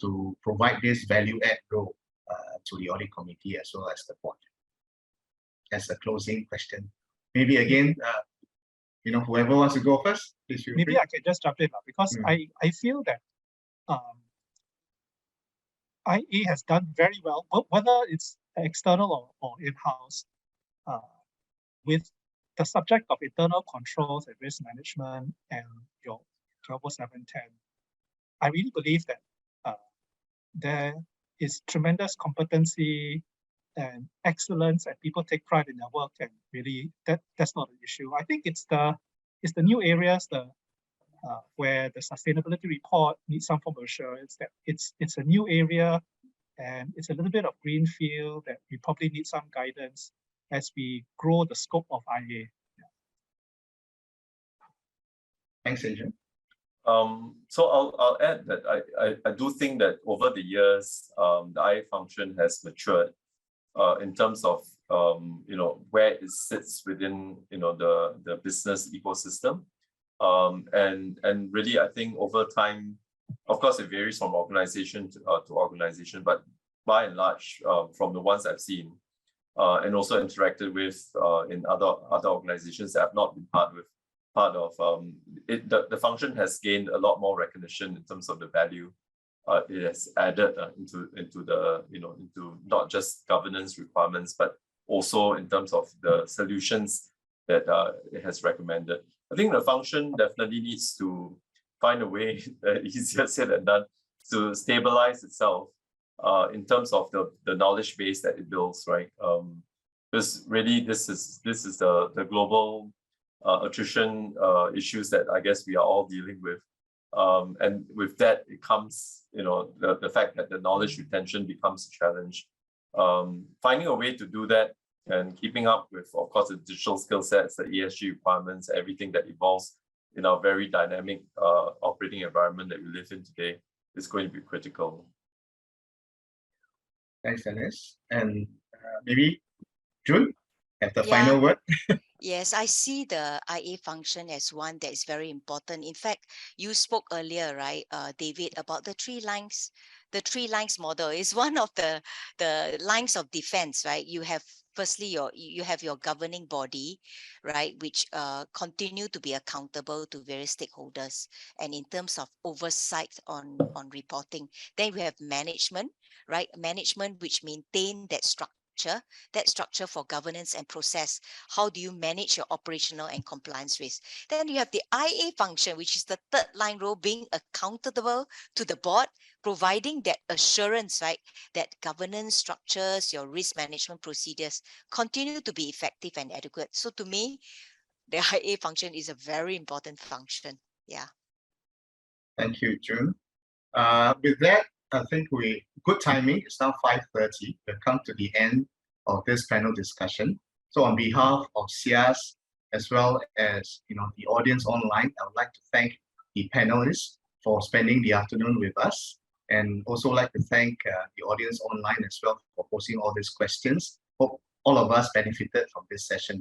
Speaker 1: to provide this value add role to the audit committee as well as the board. As a closing question, maybe again, whoever wants to go first, please feel free.
Speaker 3: I can just jump in because I feel that IA has done very well, whether it's external or in-house, with the subject of internal controls and risk management and your 710. I really believe that there is tremendous competency and excellence, and people take pride in their work, and really that's not an issue. I think it's the new areas where the sustainability report needs some form of assurance that it's a new area and it's a little bit of greenfield that we probably need some guidance as we grow the scope of IA.
Speaker 1: Thanks, Adrian.
Speaker 4: So I'll add that I do think that over the years, the IA function has matured in terms of where it sits within the business ecosystem, and really I think over time, of course it varies from organization to organization, but by and large, from the ones I've seen and also interacted with in other organizations that I've not been part of, the function has gained a lot more recognition in terms of the value it has added into the into not just governance requirements, but also in terms of the solutions that it has recommended. I think the function definitely needs to find a way, easier said than done, to stabilize itself in terms of the knowledge base that it builds, right? Because really this is the global attrition issues that I guess we are all dealing with. And with that, it comes, the fact that the knowledge retention becomes a challenge. Finding a way to do that and keeping up with, of course, the digital skill sets, the ESG requirements, everything that evolves in our very dynamic operating environment that we live in today is going to be critical.
Speaker 1: Thanks, Dennis. And maybe June, have the final word.
Speaker 2: Yes, I see the IA function as one that is very important. In fact, you spoke earlier, right, David, about the three lines. The three lines model is one of the lines of defense, right? You have firstly you have your governing body, right, which continue to be accountable to various stakeholders, and in terms of oversight on reporting. Then we have management, right? Management which maintain that structure for governance and process. How do you manage your operational and compliance risk? Then you have the IA function, which is the third line role, being accountable to the board, providing that assurance, right, that governance structures, your risk management procedures continue to be effective and adequate. So to me, the IA function is a very important function. Yeah.
Speaker 1: Thank you, June. With that, I think good timing. It's now 5:30. We've come to the end of this panel discussion. So on behalf of SIAS, as well as the audience online, I would like to thank the panelists for spending the afternoon with us, and also like to thank the audience online as well for posing all these questions. Hope all of us benefited from this session.